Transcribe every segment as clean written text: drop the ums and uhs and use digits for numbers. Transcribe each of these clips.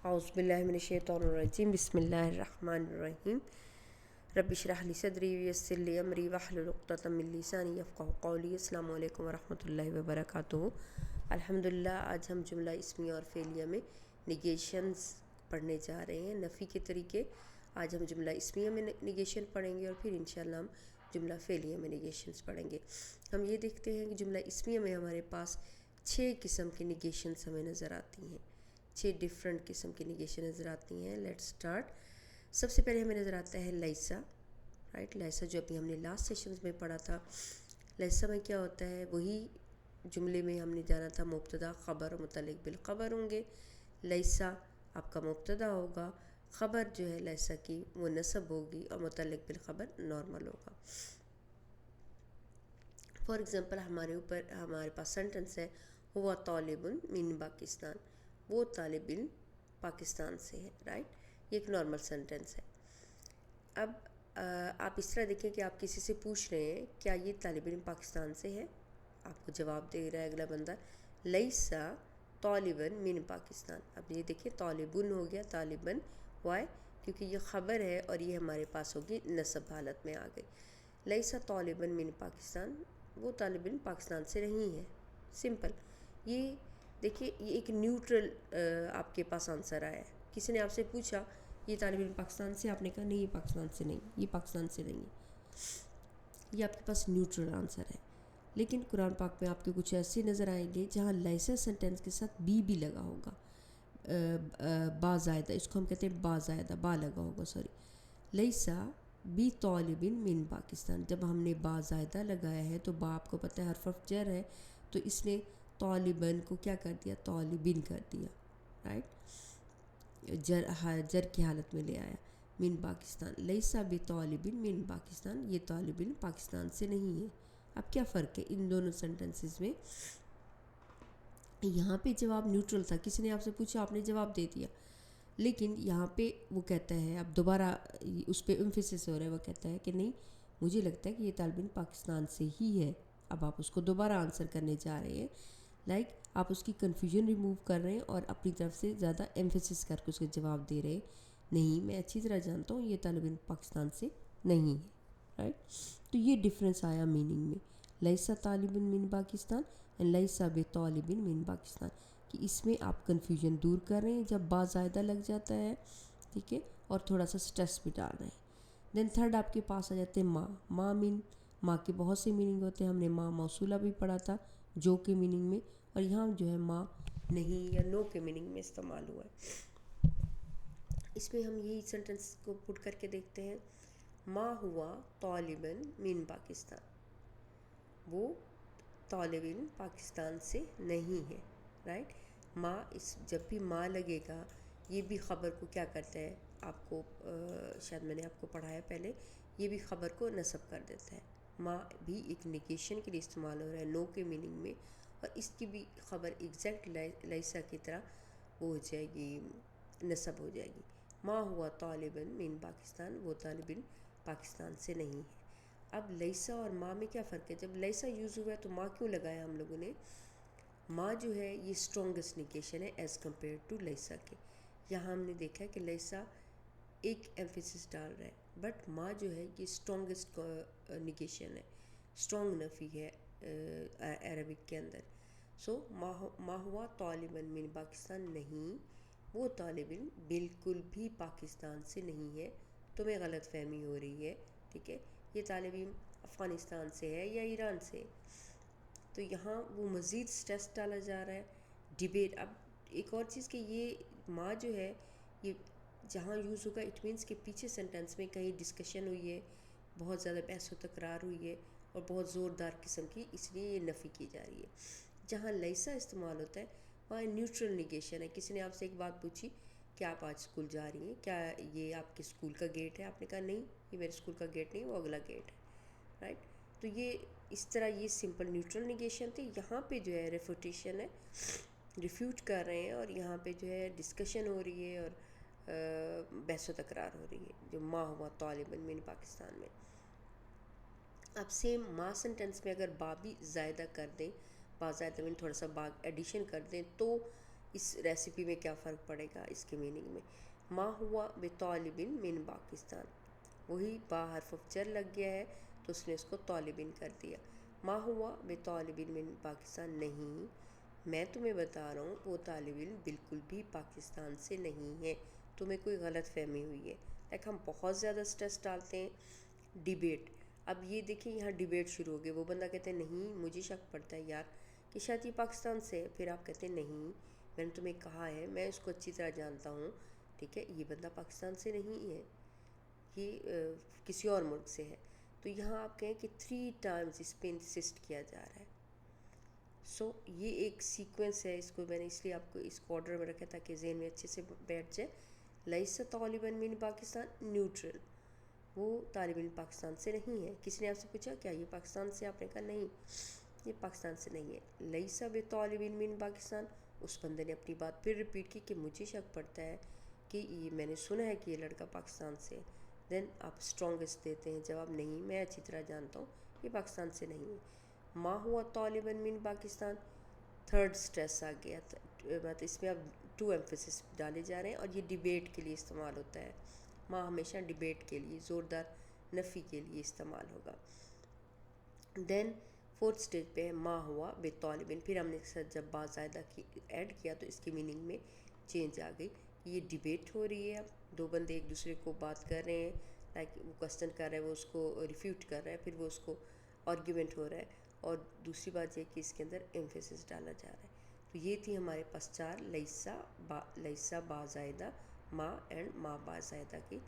اعوذ باللہ من الشیطان الرجیم بسم اللہ الرحمن الرحیم رب اشرح لی صدری ویسر لی امری واحلل عقدۃ من لسانی یفقہوا قولی۔ السلام علیکم ورحمۃ اللہ وبرکاتہ۔ الحمدللہ آج ہم جملہ اسمیہ اور فعلیہ میں نگیشنز پڑھنے جا رہے ہیں، نفی کے طریقے۔ آج ہم جملہ اسمیہ میں نگیشن پڑھیں گے اور پھر انشاءاللہ ہم جملہ فعلیہ میں نگیشنز پڑھیں گے۔ ہم یہ دیکھتے ہیں کہ جملہ اسمیہ میں ہمارے پاس 6 قسم کی نگیشنز ہمیں نظر آتی ہیں، 6 ڈیفرنٹ قسم کی نگیشن نظر آتی ہیں۔ Let's start. سب سے پہلے ہمیں نظر آتا ہے لیسا، رائٹ، لیسا جو ابھی ہم نے لاسٹ سیشنز میں پڑھا تھا۔ لیسا میں کیا ہوتا ہے، وہی جملے میں ہم نے جانا تھا مبتدا خبر اور متعلق بالخبر ہوں گے۔ لیسا آپ کا مبتدا ہوگا، خبر جو ہے لیسا کی وہ نصب ہوگی اور متعلق بالخبر نارمل ہوگا۔ فار ایگزامپل ہمارے پاس سینٹنس ہے، ہوا طالب من پاکستان، وہ طالب علم پاکستان سے ہے، رائٹ، یہ ایک نارمل سینٹنس ہے۔ اب آپ اس طرح دیکھیں کہ آپ کسی سے پوچھ رہے ہیں کیا یہ طالب علم پاکستان سے ہے، آپ کو جواب دے رہا ہے اگلا بندہ لیسا طالباً من پاکستان۔ اب یہ دیکھیں طالبن ہو گیا طالباً، وائی، کیونکہ یہ خبر ہے اور یہ ہمارے پاس ہوگی نصب حالت میں آ گئی۔ لیسا طالباً من پاکستان، وہ طالب علم پاکستان سے نہیں ہے، سمپل۔ یہ دیکھیے یہ ایک نیوٹرل آپ کے پاس آنسر آیا ہے۔ کسی نے آپ سے پوچھا یہ طالب علم پاکستان سے، آپ نے کہا نہیں یہ پاکستان سے نہیں، یہ پاکستان سے نہیں ہے، یہ آپ کے پاس نیوٹرل آنسر ہے۔ لیکن قرآن پاک میں آپ کے کچھ ایسے نظر آئیں گے جہاں لیسا سینٹینس کے ساتھ بھی لگا ہوگا، با زائدہ، اس کو ہم کہتے ہیں با زائدہ، با لگا ہوگا، سوری، لیسا بی طالب من پاکستان۔ جب ہم نے با زائدہ لگایا ہے تو با آپ کو پتہ ہے حرف جر ہے، تو اس نے طالباً کو کیا کر دیا، طالبین کر دیا، رائٹ، جر کی حالت میں لے آیا، من پاکستان، لیسا بی طالبین من پاکستان، یہ طالب علم پاکستان سے نہیں ہے۔ اب کیا فرق ہے ان دونوں سینٹنسز میں؟ یہاں پہ جواب نیوٹرل تھا، کسی نے آپ سے پوچھا آپ نے جواب دے دیا، لیکن یہاں پہ وہ کہتا ہے، اب دوبارہ اس پہ ایمفیسس ہو رہا ہے، وہ کہتا ہے کہ نہیں مجھے لگتا ہے کہ یہ طالب علم پاکستان سے ہی ہے۔ اب آپ اس کو دوبارہ آنسر کرنے جا رہے ہیں، لائک آپ اس کی کنفیوژن ریموو کر رہے ہیں اور اپنی طرف سے زیادہ ایمفیسس کر کے اس کے جواب دے رہے ہیں، نہیں میں اچھی طرح جانتا ہوں یہ طالب علم پاکستان سے نہیں ہے، رائٹ۔ تو یہ ڈفرینس آیا میننگ میں، لیسا طالب من پاکستان اینڈ لیسا بے طالب من پاکستان، کہ اس میں آپ کنفیوژن دور کر رہے ہیں جب با زائدہ لگ جاتا ہے، ٹھیک ہے، اور تھوڑا سا سٹریس بھی ڈال رہے ہیں۔ دین تھرڈ آپ کے پاس آ جاتے ہیں ماں من، ماں کے بہت سے میننگ ہوتے ہیں، ہم نے ماں موصولہ بھی پڑھا تھا جو کے میننگ میں، اور یہاں جو ہے ماں نہیں یا نو کے میننگ میں استعمال ہوا ہے۔ اس میں ہم یہی سینٹنس کو پٹ کر کے دیکھتے ہیں، ماں ہوا طالباً من پاکستان، وہ طالب علم پاکستان سے نہیں ہے، رائٹ۔ ماں، اس جب بھی ماں لگے گا یہ بھی خبر کو کیا کرتا ہے، آپ کو شاید میں نے آپ کو پڑھایا پہلے، یہ بھی خبر کو نصب کر دیتا ہے۔ ماں بھی ایک نگیشن کے لیے استعمال ہو رہا ہے نو کے میننگ میں، اور اس کی بھی خبر ایگزیکٹ لیسا کی طرح وہ ہو جائے گی، نصب ہو جائے گی۔ ماں ہوا طالباً من پاکستان، وہ طالب علم پاکستان سے نہیں ہے۔ اب لیسا اور ماں میں کیا فرق ہے؟ جب لیسا یوز ہوا ہے تو ماں کیوں لگایا ہم لوگوں نے؟ ماں جو ہے یہ اسٹرانگسٹ نگیشن ہے ایز کمپیئر ٹو لیسا کے۔ یہاں ہم نے دیکھا ہے کہ لیسا ایک ایمفیسس ڈال رہا ہے، بٹ ماں جو ہے یہ اسٹرانگسٹ نگیشن ہے، اسٹرانگ نفی ہے عربک کے اندر۔ سو ماں ہوا طالباً من پاکستان، نہیں وہ طالب علم بالکل بھی پاکستان سے نہیں ہے، تمہیں غلط فہمی ہو رہی ہے، ٹھیک ہے، یہ طالب علم افغانستان سے ہے یا ایران سے۔ تو یہاں وہ مزید سٹریس ڈالا جا رہا ہے، ڈیبیٹ۔ اب ایک اور چیز کہ یہ ماں جو ہے یہ جہاں یوز ہوگا اٹ مینس کہ پیچھے سینٹینس میں کہیں ڈسکشن ہوئی ہے، بہت زیادہ بحث و تکرار ہوئی ہے اور بہت زوردار قسم کی، اس لیے یہ نفی کی جا رہی ہے۔ جہاں لیسا استعمال ہوتا ہے وہاں نیوٹرل نگیشن ہے۔ کسی نے آپ سے ایک بات پوچھی کہ آپ آج اسکول جا رہی ہیں، کیا یہ آپ کے اسکول کا گیٹ ہے؟ آپ نے کہا نہیں یہ میرے اسکول کا گیٹ نہیں، وہ اگلا گیٹ ہے، رائٹ۔ تو یہ اس طرح یہ سمپل نیوٹرل نگیشن تھی۔ یہاں پہ جو ہے ریفوٹیشن ہے، ریفیوٹ کر رہے ہیں، اور یہاں پہ جو ہے ڈسکشن ہو رہی ہے اور بحث و تکرار ہو رہی ہے، جو ماں ہوا طالباً من پاکستان میں۔ اب سیم ماں سینٹینس میں اگر با بھی زائدہ کر دیں، با زائدہ میں تھوڑا سا با ایڈیشن کر دیں تو اس ریسیپی میں کیا فرق پڑے گا اس کے میننگ میں. ما ہوا بطالب من پاکستان, وہی با حرف جر لگ گیا ہے تو اس نے اس کو طالبن کر دیا. ما ہوا بطالب من پاکستان, نہیں میں تمہیں بتا رہا ہوں وہ طالب علم بالکل بھی پاکستان سے نہیں ہے, تمہیں کوئی غلط فہمی ہوئی ہے. ہم بہت زیادہ اسٹریس ڈالتے ہیں ڈیبیٹ. اب یہ دیکھیں یہاں ڈیبیٹ شروع ہو گئی, وہ بندہ کہتے ہیں نہیں مجھے شک پڑتا ہے یار کہ شاید یہ پاکستان سے ہے, پھر آپ کہتے ہیں نہیں میں نے تمہیں کہا ہے میں اس کو اچھی طرح جانتا ہوں, ٹھیک ہے, یہ بندہ پاکستان سے نہیں ہے, یہ کسی اور ملک سے ہے. تو یہاں آپ کہیں کہ 3 ٹائمز اس پہ انسسٹ کیا جا رہا ہے. سو یہ ایک سیکوینس ہے, اس کو میں نے اس لیے آپ کو اس کو آرڈر میں رکھا تاکہ ذہن میں اچھے سے بیٹھ جائے. لیس طالبا من پاکستان نیوٹرل, وہ طالب علم پاکستان سے نہیں ہے. کسی نے آپ سے پوچھا کیا یہ پاکستان سے, آپ نے کہا نہیں یہ پاکستان سے نہیں ہے. لیس بطالب علم من پاکستان, اس بندے نے اپنی بات پھر ریپیٹ کی کہ مجھے شک پڑتا ہے کہ یہ میں نے سنا ہے کہ یہ لڑکا پاکستان سے. دین آپ اسٹرانگسٹ دیتے ہیں جواب, نہیں میں اچھی طرح جانتا ہوں یہ پاکستان سے نہیں ہے. ما ہوا طالبا من پاکستان, تھرڈ اسٹریس آ گیا, مطلب اس میں اب 2 ایمفیسس ڈالے جا رہے ہیں اور یہ ڈیبیٹ کے لیے استعمال ہوتا ہے. ما ہمیشہ ڈیبیٹ کے لیے, زوردار نفی کے لیے استعمال ہوگا. دین 4th اسٹیج پہ ہے ما ہوا بطالبن, پھر ہم نے جب با زائدہ کی ایڈ کیا تو اس کی میننگ میں چینج آ گئی. یہ ڈیبیٹ ہو رہی ہے, اب 2 بندے ایک دوسرے کو بات کر رہے ہیں, لائک وہ کوسچن کر رہا ہے, وہ اس کو ریفیوٹ کر رہا ہے, پھر وہ اس کو آرگیومنٹ ہو رہا ہے. اور دوسری بات یہ کہ اس کے اندر ایمفیسس ڈالا جا رہا ہے. تو یہ تھی ہمارے پاس 4 لیسا با زائدہ, ما اینڈ ما با زائدہ کی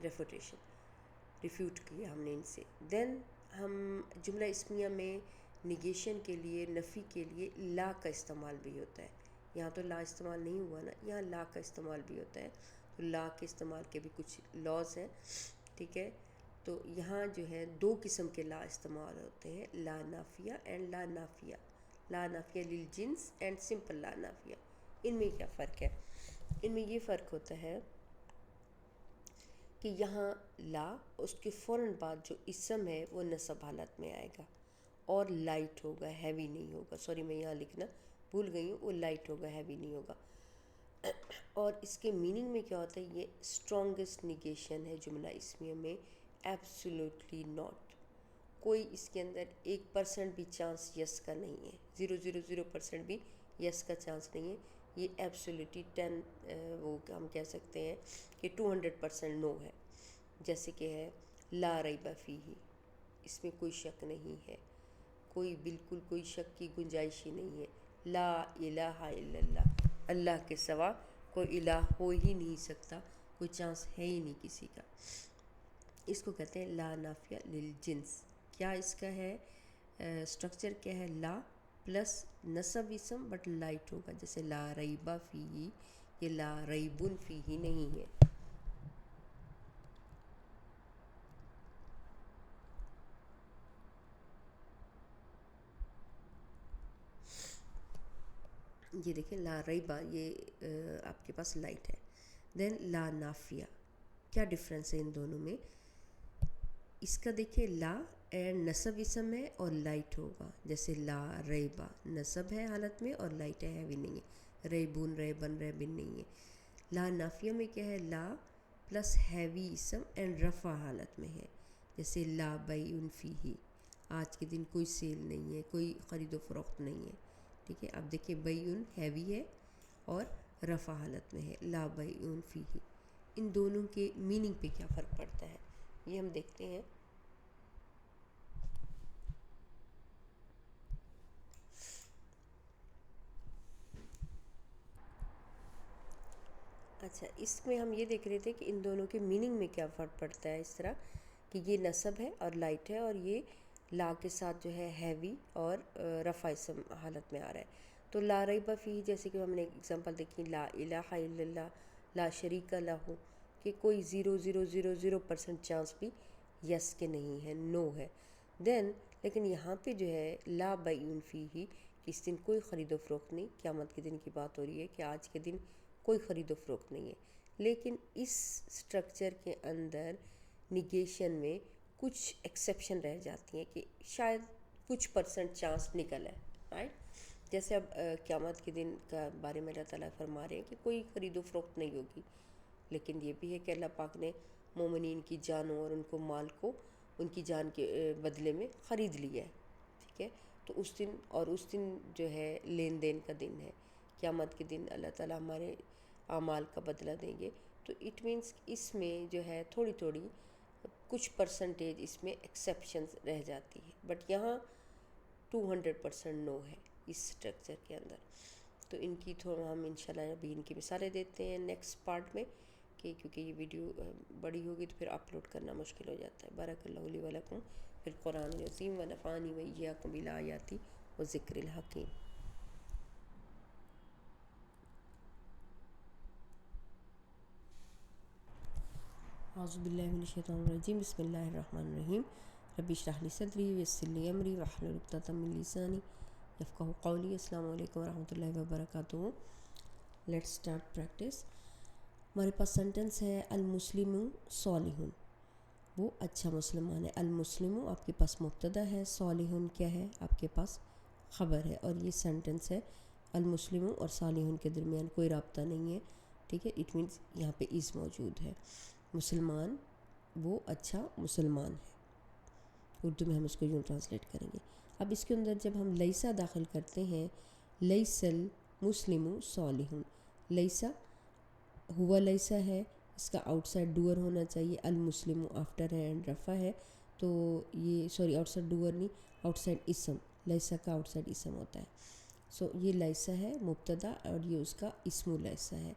ریفیوٹ کیا ہم نے ان سے. دین ہم جملہ اسمیہ میں نگیشن کے لیے, نفی کے لیے لا کا استعمال بھی ہوتا ہے. یہاں تو لا استعمال نہیں ہوا نا, یہاں لا کا استعمال بھی ہوتا ہے. تو لا کے استعمال کے بھی کچھ لاز ہیں, ٹھیک ہے. تو یہاں جو ہے 2 قسم کے لا استعمال ہوتے ہیں, لا نافیہ اینڈ لا نافیہ. لا نافیہ للجنس اینڈ سمپل لا نافیہ. ان میں کیا فرق ہے؟ ان میں یہ فرق ہوتا ہے کہ یہاں لا اس کے فوراً بعد جو اسم ہے وہ نصب حالت میں آئے گا اور لائٹ ہوگا, ہیوی نہیں ہوگا. سوری میں یہاں لکھنا بھول گئی ہوں, وہ لائٹ ہوگا, ہیوی نہیں ہوگا. اور اس کے میننگ میں کیا ہوتا ہے, یہ اسٹرانگسٹ نگیشن ہے جملہ اسمیہ میں. ایبسولوٹلی ناٹ, کوئی اس کے اندر 1% بھی چانس یس کا نہیں ہے, 0.000% بھی یس کا چانس نہیں ہے. یہ ایبسولوٹلی 10 وہ ہم کہہ سکتے ہیں کہ 200% نو ہے. جیسے کہ ہے لا ریب فیہ, اس میں کوئی شک نہیں ہے, کوئی بالکل کوئی شک کی گنجائش ہی نہیں ہے. لا الہ الا اللہ, اللہ کے سوا کوئی الہ ہو ہی نہیں سکتا, کوئی چانس ہے ہی نہیں کسی کا. اس کو کہتے ہیں لا نافیہ للجنس. کیا اس کا ہے اسٹرکچر, کیا ہے, لا پلس نصب اسم بٹ لائٹ ہوگا, جیسے لا ریبہ فیہ, یہ لا ریبن فیہ نہیں ہے. یہ دیکھیں لا ریبہ, یہ آپ کے پاس لائٹ ہے. دین لا نافیہ, کیا ڈفرینس ہے ان دونوں میں؟ اس کا دیکھیں لا اینڈ نصب اسم ہے اور لائٹ ہوگا, جیسے لا ریبہ نصب ہے حالت میں اور لائٹ ہے, ہیوی نہیں ہے. ریبون ریبن ریبن نہیں ہے. لا نافیہ میں کیا ہے, لا پلس ہیوی اسم اینڈ رفع حالت میں ہے, جیسے لا بیع فیہ, آج کے دن کوئی سیل نہیں ہے, کوئی خرید و فروخت نہیں ہے. ٹھیک ہے, اب دیکھیں بیع ہیوی ہے اور رفع حالت میں ہے, لا بیع فیہ. ان دونوں کے میننگ پہ کیا فرق پڑتا ہے یہ ہم دیکھتے ہیں. اچھا, اس میں ہم یہ دیکھ رہے تھے کہ ان دونوں کے میننگ میں کیا فرق پڑتا ہے. اس طرح کہ یہ نصب ہے اور لائٹ ہے, اور یہ لا کے ساتھ جو ہے ہیوی اور رفع اسم حالت میں آ رہا ہے. تو لا ریب فیہ, جیسے کہ ہم نے اگزامپل دیکھی, لا الہ الا اللہ, لا شریک لہ, کہ کوئی 0.000% چانس بھی یس کے نہیں ہے, نو ہے. دین لیکن یہاں پہ جو ہے لا بیع فیہ, اس دن کوئی خرید و فروخت نہیں, قیامت کے دن کی بات ہو رہی ہے کہ آج کے دن کوئی خرید و فروخت نہیں ہے. لیکن اس سٹرکچر کے اندر نگیشن میں کچھ ایکسیپشن رہ جاتی ہیں کہ شاید کچھ % چانس نکل ہے, رائٹ. جیسے اب قیامت کے دن کا بارے میں اللہ تعالیٰ فرما رہے ہیں کہ کوئی خرید و فروخت نہیں ہوگی، لیکن یہ بھی ہے کہ اللہ پاک نے مومنین کی جانوں اور ان کو مال کو ان کی جان کے بدلے میں خرید لیا ہے، ٹھیک ہے. تو اس دن جو ہے لین دین کا دن ہے. قیامت کے دن اللہ تعالیٰ ہمارے اعمال کا بدلہ دیں گے. تو اٹ مینس اس میں جو ہے تھوڑی تھوڑی کچھ پرسنٹیج اس میں ایکسیپشنز رہ جاتی ہے، بٹ یہاں 200% نو ہے اس سٹرکچر کے اندر. تو ان کی تھوڑا ہم انشاءاللہ ابھی ان کی مثالیں دیتے ہیں نیکسٹ پارٹ میں، کہ کیونکہ یہ ویڈیو بڑی ہوگی تو پھر اپلوڈ کرنا مشکل ہو جاتا ہے. بارک اللہ لی و لکم فی القرآن العظیم و نفعنی و ایاکم بالآیات و ذکر الحکیم. اعوذ باللہ من الشیطان الرجیم. بسم اللہ الرحمن الرحیم. رب اشرح لی صدری ویسر لی امری واحلل عقدۃ من لسانی یفقہوا قولی. السلام علیکم ورحمۃ اللہ وبرکاتہ. Let's start practice. ہمارے پاس سینٹنس ہے المسلم صالح، وہ اچھا مسلمان ہے. المسلم آپ کے پاس مبتدا ہے، صالح کیا ہے آپ کے پاس خبر ہے، اور یہ سینٹنس ہے. المسلم اور صالح کے درمیان کوئی رابطہ نہیں ہے، ٹھیک ہے. اٹ مینس یہاں پہ از موجود ہے. مسلمان وہ اچھا مسلمان ہے، اردو میں ہم اس کو یوں ٹرانسلیٹ کریں گے. اب اس کے اندر جب ہم لیسا داخل کرتے ہیں، لیس المسلم صالح، لیسا ہوا لیسا ہے، اس کا آؤٹ سائڈ ڈور ہونا چاہیے. المسلم آفٹر ہے اینڈ رفع ہے، تو یہ سوری آؤٹ سائڈ ڈور نہیں، آؤٹ سائڈ اسم، لیسا کا آؤٹ سائڈ اسم ہوتا ہے. سو یہ لیسا ہے مبتدا اور یہ اس کا اسم لیسا ہے.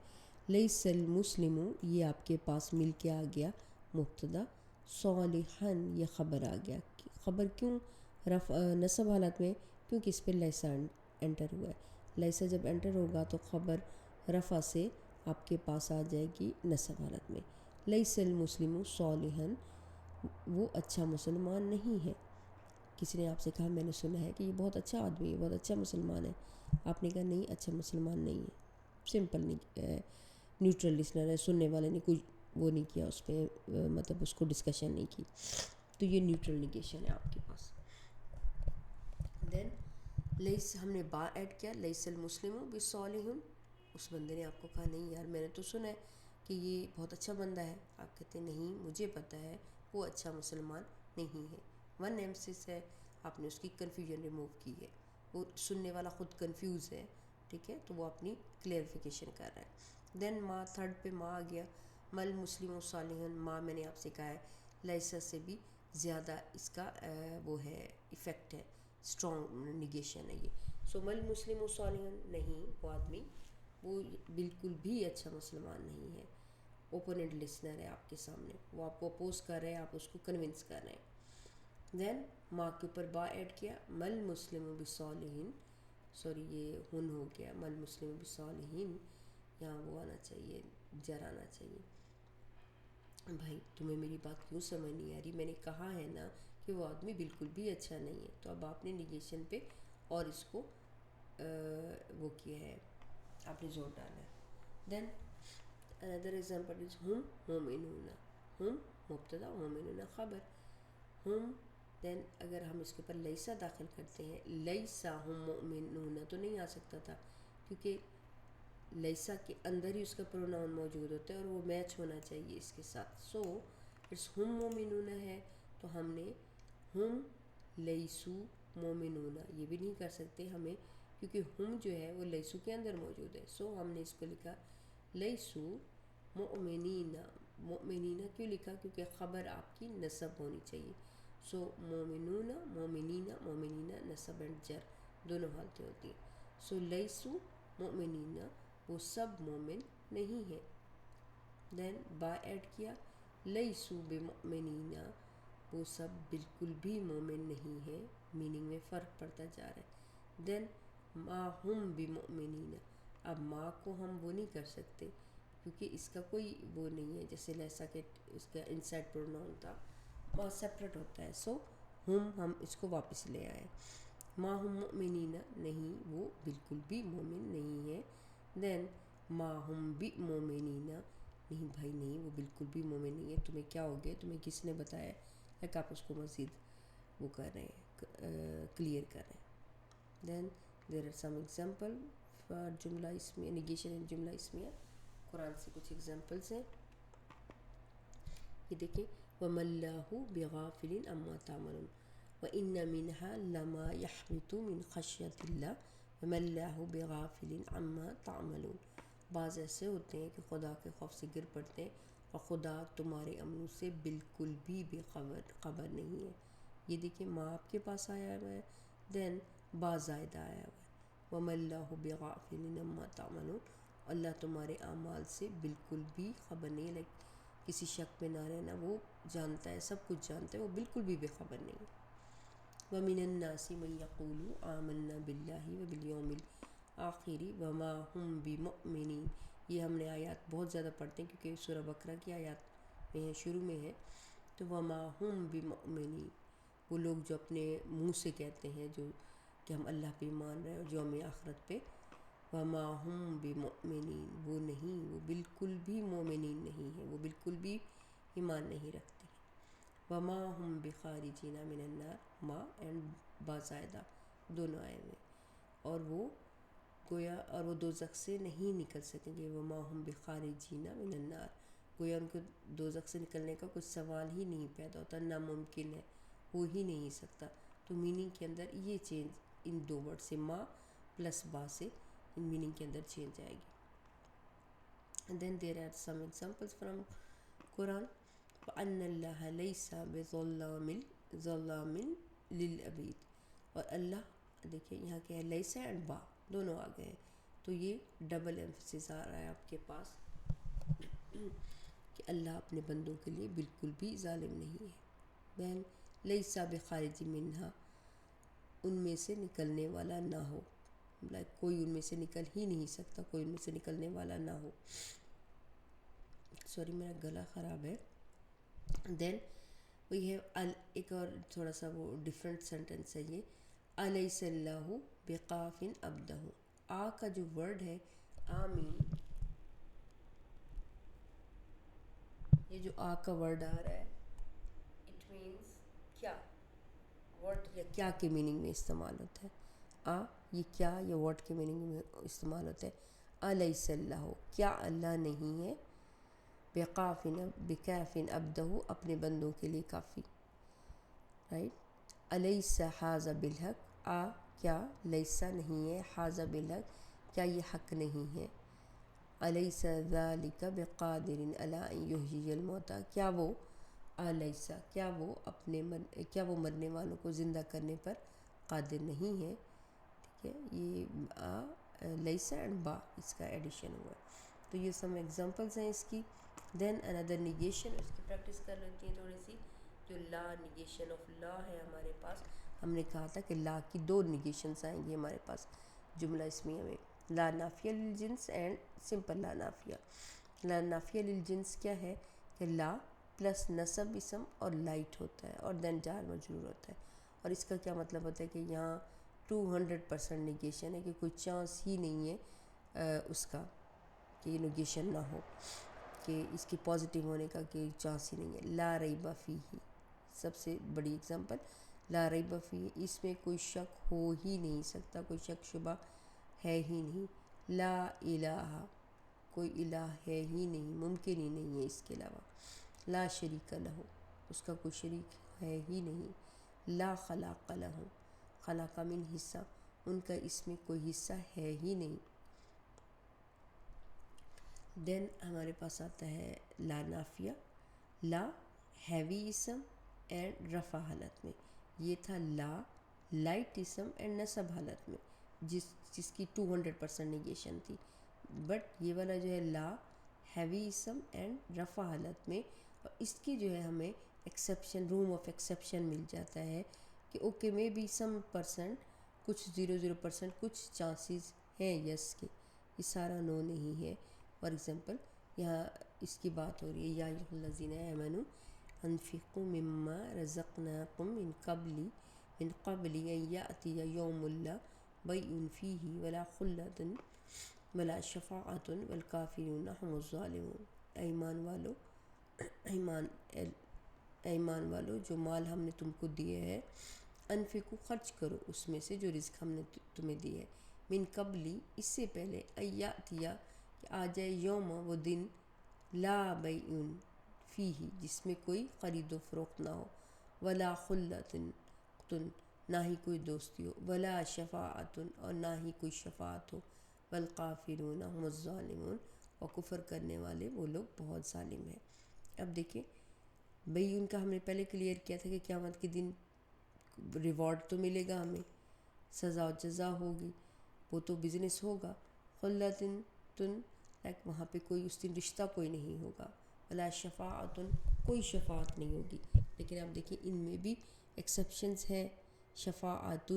لیس المسلم یہ آپ کے پاس مل کے آ گیا مبتدا، صالحاً یہ خبر آ گیا. خبر کیوں نصب حالت میں؟ کیونکہ اس پہ لیسا انٹر ہوا ہے. لیسا جب انٹر ہوگا تو خبر رفع سے آپ کے پاس آ جائے گی نصب حالت میں. لیس المسلم صالحاً، وہ اچھا مسلمان نہیں ہے. کسی نے آپ سے کہا، میں نے سنا ہے کہ یہ بہت اچھا آدمی ہے، بہت اچھا مسلمان ہے. آپ نے کہا نہیں، اچھا مسلمان نہیں ہے. سمپل نہیں، نیوٹرل لسنر ہے، سننے والے نے کوئی وہ نہیں کیا اس پہ، مطلب اس کو ڈسکشن نہیں کی، تو یہ نیوٹرل نیگیشن ہے آپ کے پاس. دین لیس ہم نے با ایڈ کیا، لیس المسلم بصالح. اس بندے نے آپ کو کہا نہیں یار میں نے تو سنا ہے کہ یہ بہت اچھا بندہ ہے. آپ کہتے ہیں نہیں مجھے پتہ ہے وہ اچھا مسلمان نہیں ہے. ون ایمسس ہے، آپ نے اس کی کنفیوژن ریموو کی ہے. وہ سننے والا خود کنفیوز ہے، ٹھیک ہے، تو وہ اپنی کلیئرفیکیشن کر رہا ہے. دین ما، تھرڈ پہ ما آ گیا. مل مسلم صالحاً، ما میں نے آپ سے کہا ہے لیسا سے بھی زیادہ اس کا وہ ہے ایفیکٹ ہے، اسٹرانگ نگیشن ہے یہ. سو مل مسلم صالحاً، نہیں وہ آدمی وہ بالکل بھی اچھا مسلمان نہیں ہے. اوپوننٹ لسنر ہے آپ کے سامنے، وہ آپ کو اپوز کر رہے ہیں، آپ اس کو کنونس کر رہے ہیں. دین ما کے اوپر با ایڈ کیا، مل مسلم بصالحین، سوری یہ ہن ہو گیا، مل مسلم بصالحین، یہاں وہ آنا چاہیے، جر آنا چاہیے. بھائی تمہیں میری بات کیوں سمجھ نہیں آ رہی؟ میں نے کہا ہے نا کہ وہ آدمی بالکل بھی اچھا نہیں ہے. تو اب آپ نے نیگیشن پہ اور اس کو وہ کیا ہے، آپ نے زور ڈالا ہے. دین another example is ہم مومنون، ہم مبتدا مومنون خبر. ہم دین اگر ہم اس کے اوپر لیسا داخل کرتے ہیں، لیسا ہم مومنون تو نہیں آ سکتا تھا، کیونکہ لیسا کے اندر ہی اس کا پروناؤن موجود ہوتا ہے اور وہ میچ ہونا چاہیے اس کے ساتھ. سو اٹس ہم مومنون ہے، تو ہم نے ہم لیسو مومنون یہ بھی نہیں کر سکتے ہمیں، کیونکہ ہم جو ہے وہ لیسو کے اندر موجود ہے. سو ہم نے اس کو لکھا لیسو مؤمنین. مؤمنین کیوں لکھا؟ کیونکہ خبر آپ کی نصب ہونی چاہیے. سو مومنون، مومنین، مومنین نصب اینڈ جر دونوں حالتیں ہوتی ہیں. سو لیسو مؤمنین، وہ سب مومن نہیں ہے. دین با ایڈ کیا، لیسو بمؤمنین، وہ سب بالکل بھی مومن نہیں ہے. میننگ میں فرق پڑتا جا رہا ہے. دین ما ہم بمؤمنین، اب ما کو ہم وہ نہیں کر سکتے کیونکہ اس کا کوئی وہ نہیں ہے، جیسے لیسا کے اس کا انسائڈ پروناؤن تھا، ما سپریٹ ہوتا ہے. سو ہم اس کو واپس لے آئے. ما ہم مؤمنین، نہیں وہ بالکل بھی مومن نہیں ہے. دین ما ہم بمؤمنین، نہیں بھائی نہیں وہ بالکل بھی مومن نہیں ہے. تمہیں کیا ہو گیا؟ تمہیں کس نے بتایا؟ ایک آپ اس کو مزید وہ کر رہے ہیں، کلیئر کر رہے ہیں. Then there are some example for جملہ اسمیہ، نیگیشن ان جملہ اسمیہ. قرآن سے کچھ ایگزامپلس ہیں. یہ دیکھیں، وَمَا اللَّهُ بِغَافِلٍ عَمَّا تَعْمَلُونَ وَإِنَّ مِنْهَا لَمَا يَحْبِطُ مِنْ خَشْيَةِ اللَّهِ وَمَا اللَّهُ بِغَافِلٍ عَمَّا تَعْمَلُونَ. بعض ایسے ہوتے ہیں کہ خدا کے خوف سے گر پڑتے ہیں اور خدا تمہارے عملوں سے بالکل بھی بے خبر نہیں ہے. یہ دیکھیں، ماں آپ کے پاس آیا ہوا ہے، دین با زائدہ آیا ہوا ہے، وَمَا اللَّهُ بِغَافِلٍ عَمَّا تَعْمَلُونَ. اللہ تمہارے اعمال سے بالکل بھی خبر نہیں ہے. کسی شک میں نہ رہنا، وہ جانتا ہے، سب کچھ جانتا ہے، وہ بالکل بھی بے خبر نہیں ہے. وَمِنَ النَّاسِ مَن يَقُولُ آمَنَّا بِاللَّهِ وَبِالْيَوْمِ الْآخِرِ وَمَا هُمْ بِمُؤْمِنِينَ. یہ ہم نے آیات بہت زیادہ پڑھتے ہیں کیونکہ سورہ بقرہ کی آیات میں ہے، شروع میں ہے. تو وَمَا هُمْ بِمُؤْمِنِينَ، وہ لوگ جو اپنے منہ سے کہتے ہیں جو کہ ہم اللہ پہ مان رہے ہیں اور یوم آخرت پہ، وَمَا هُمْ بِمُؤْمِنِينَ، وہ نہیں، وہ بالکل بھی مومنین نہیں ہیں، وہ بالکل بھی ایمان نہیں رکھتے ہیں. وَمَا هُمْ بِخَارِجِينَ مِنَ النَّارِ، ما اینڈ بازائدہ دونوں آئے ہوئے، اور وہ گویا اور وہ دوزخ سے نہیں نکل سکیں گے. وَمَا هُمْ بِخَارِجِينَ مِنَ النَّارِ، گویا ان کو دوزخ سے نکلنے کا کچھ سوال ہی نہیں پیدا ہوتا، ناممکن ہے، ہو ہی نہیں سکتا. تو میننگ کے اندر یہ چینج ان دو ورڈ سے، ما پلس با سے، ان میننگ کے اندر چینج آئے گی. And then there are some examples from Quran. وَأَنَّ اللَّهَ لَيْسَ بِظَلَّامٍ لِلْعَبِيدِ، اور اللہ دیکھیں یہاں کیا ہے، لیسا اینڈ با دونوں آ گئے ہیں، تو یہ ڈبل ایمفسس آ رہا ہے آپ کے پاس کہ اللہ اپنے بندوں کے لیے بالکل بھی ظالم نہیں ہے. بہن لیسا بخارج منہا، ان میں سے نکلنے والا نہ ہو، کوئی ان میں سے نکل ہی نہیں سکتا، کوئی ان میں سے نکلنے والا نہ ہو. سوری میرا گلا خراب ہے. دین وی ہیو ایک اور تھوڑا سا وہ ڈفرینٹ سینٹینس ہے یہ، الیس اللہ بقاف عبدہ. آ کا جو ورڈ ہے آمین، یہ جو آ کا ورڈ آ رہا ہے اٹ مینس کیا، واٹ یا کیا کے میننگ میں استعمال ہوتا ہے. آ یہ کیا یا واٹ کے میننگ میں استعمال ہوتا ہے. الیس اللہ، کیا اللہ نہیں ہے، بکافٍ عبدہ، اپنے بندوں کے لیے کافی. رائٹ، الیس ھذا بالحق، آ کیا لیسا نہیں ہے، ھذا بالحق کیا یہ حق نہیں ہے. الیس ذالک بقادر علی ان یحیی الموتیٰ، کیا وہ الیسا، کیا وہ کیا وہ مرنے والوں کو زندہ کرنے پر قادر نہیں ہے. ٹھیک ہے، یہ لیسا اینڈ با اس کا ایڈیشن ہوا ہے. تو یہ سم ایگزامپلس ہیں اس کی. دین اندر نیگیشن، اس کی پریکٹس کر لیتی ہیں تھوڑی سی. جو لا، نیگیشن آف لا ہے ہمارے پاس، ہم نے کہا تھا کہ لا کی دو نیگیشنس آئیں گی ہمارے پاس جملہ اسمیہ میں، لا نافیہ للجنس اینڈ سمپل لا نافیہ. لا نافیہ للجنس کیا ہے کہ لا پلس نصب اسم اور لائٹ ہوتا ہے اور دین جار مجرور ہوتا ہے. اور اس کا کیا مطلب ہوتا ہے کہ یہاں 200% نیگیشن ہے، کہ کوئی چانس ہی نہیں ہے اس کا کہ یہ نیگیشن نہ ہو، کہ اس کی پازیٹیو ہونے کا کوئی چانس ہی نہیں ہے. لا ریب فیہ سب سے بڑی اگزامپل، لا ریب فیہ، اس میں کوئی شک ہو ہی نہیں سکتا، کوئی شک شبہ ہے ہی نہیں. لا الہ، کوئی الہ ہے ہی نہیں، ممکن ہی نہیں ہے اس کے علاوہ. لا شریک لہ، اس کا کوئی شریک ہے ہی نہیں. لا خلاق لہ، خلاق من حصہ، ان کا اس میں کوئی حصہ ہے ہی نہیں. دین ہمارے پاس آتا ہے لا نافیہ، لا ہیوی اسم اینڈ رفع حالت میں. یہ تھا لا لائٹ اسم اینڈ نصب حالت میں، جس کی 200% نیگیشن تھی. بٹ یہ والا جو ہے لا ہیوی اسم اینڈ رفع حالت میں، اور اس کی جو ہے ہمیں ایکسیپشن، روم آف ایکسیپشن مل جاتا ہے کہ okay maybe some percent, کچھ 0% کچھ چانسز ہیں یس کے، یہ سارا نو نہیں ہے. فار ایگزامپل یہاں اس کی بات ہو رہی ہے، یا ایھا الذین آمنوا انفقوا مما رزقناکم من قبل ان یأتی یوم لا بیع فیہ ولا خلۃ ولا شفاعۃ والکافرون هم الظالمون. ایمان والو جو مال ہم نے تم کو دیے ہے انفقو خرچ کرو اس میں سے جو رزق ہم نے تمہیں دی ہے، من قبلی اس سے پہلے، ایاتیا کہ آ جائے، یوم وہ دن، لا بیعن فیہ جس میں کوئی خرید و فروخت نہ ہو، ولا خلتن نہ ہی کوئی دوستی ہو، ولا شفاعت اور نہ ہی کوئی شفاعت ہو، والکافرون هم الظالمون اور کفر کرنے والے وہ لوگ بہت ظالم ہیں۔ اب دیکھیں بیعن کا ہم نے پہلے کلیئر کیا تھا کہ قیامت کے دن ریوارڈ تو ملے گا، ہمیں سزا و جزا ہوگی، وہ تو بزنس ہوگا۔ خلتن لائک وہاں پہ کوئی اس دن رشتہ کوئی نہیں ہوگا، ولا شفاعت کوئی شفاعت نہیں ہوگی۔ لیکن آپ دیکھیں ان میں بھی ایکسیپشنز ہیں، شفاعت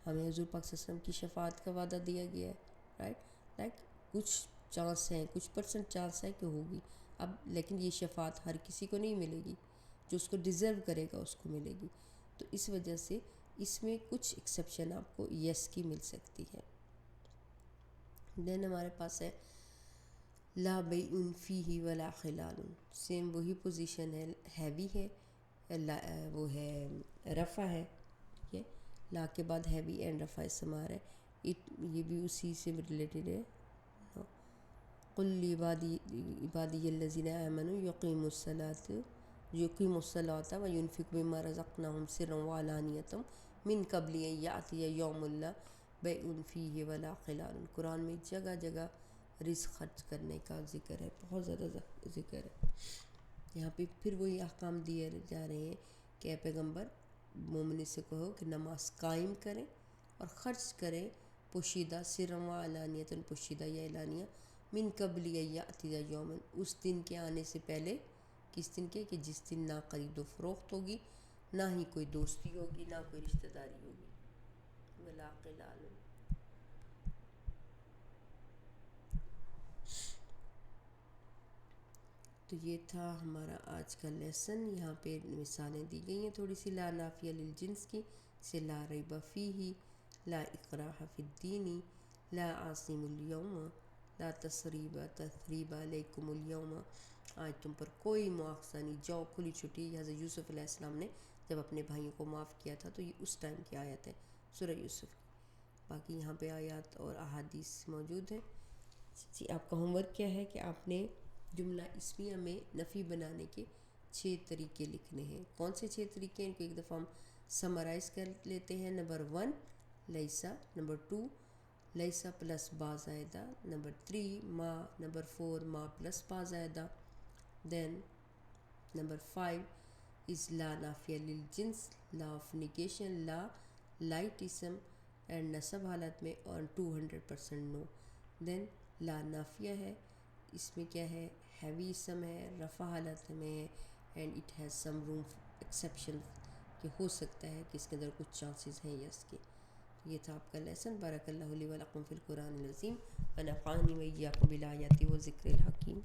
ہمیں حضور پاک صلی اللہ علیہ وسلم کی شفاعت کا وعدہ دیا گیا ہے، رائٹ، لائک کچھ چانس ہیں، کچھ پرسنٹ چانس ہے کہ ہوگی، اب لیکن یہ شفاعت ہر کسی کو نہیں ملے گی، جو اس کو ڈیزرو کرے گا اس کو ملے گی، تو اس وجہ سے اس میں کچھ ایکسیپشن آپ کو یس کی مل سکتی ہے۔ دین ہمارے پاس ہے لا بیعن فیہ ولا خلال، سیم وہی پوزیشن ہے، ہیوی ہے، وہ ہے رفع ہے، ٹھیک ہے، لا کے بعد ہیوی اینڈ رفع استعمال ہے، یہ بھی اسی سے ریلیٹڈ ہے۔ قل عبادی الذین آمنوا یقیموا الصلاۃ وینفقوا مما رزقناہم سرا وعلانیۃ من قبل ان یأتی یوم لا بیع فیہ ولا خلال۔ قرآن میں جگہ جگہ رزق خرچ کرنے کا ذکر ہے، بہت زیادہ ذکر ہے۔ یہاں پہ پھر وہی احکام دیے جا رہے ہیں کہ اے پیغمبر مومن سے کہو کہ نماز قائم کریں اور خرچ کریں پوشیدہ، سرا وعلانیۃ پوشیدہ یا اعلانیہ، من قبل ان یأتی یوم اس دن کے آنے سے پہلے، کس دن کے کہ جس دن نہ خرید و فروخت ہوگی، نہ ہی کوئی دوستی ہوگی، نہ کوئی رشتہ داری ہوگی، ولا خلال۔ تو یہ تھا ہمارا آج کا لیسن، یہاں پہ مثالیں دی گئی ہیں تھوڑی سی، لا نافیہ للجنس کی، سے لا ریب فیہ، لا اکراہ فی الدین، لا عاصم الیوم، لا تثریب علیکم الیوم، آج تم پر کوئی مواخذہ نہیں، جاؤ کھلی چھٹی۔ حضرت یوسف علیہ السلام نے جب اپنے بھائیوں کو معاف کیا تھا تو یہ اس ٹائم کی آیت ہے سورہ یوسف کی، باقی یہاں پہ آیات اور احادیث موجود ہیں۔ جی آپ کا ہوم ورک کیا ہے کہ آپ نے جملہ اسمیہ میں نفی بنانے کے 6 طریقے لکھنے ہیں۔ کون سے 6 طریقے ہیں، ان کو ایک دفعہ ہم سمرائز کر لیتے ہیں۔ نمبر 1 لیسا، نمبر 2 لیسا پلس با زائدہ، نمبر 3 ما، نمبر 4 ما پلس با زائدہ، دین نمبر 5 از لا نافیہ للجنس، لا آف نیگیشن، لا لائٹ اسم اینڈ نصب حالت میں، اور 200% نو۔ دین لا نافیہ ہے، اس میں کیا ہے، ہیوی اسم ہے، رفع حالت میں ہے، and it has some room exception, کہ ہو سکتا ہے کہ اس کے اندر کچھ چانسز ہیں یس کے۔ یہ تھا آپ کا لیسن۔ بارک اللہ لی و لکم فی القرآن العظیم، ونفعنی و ایاکم بالآیات و ذکر الحکیم۔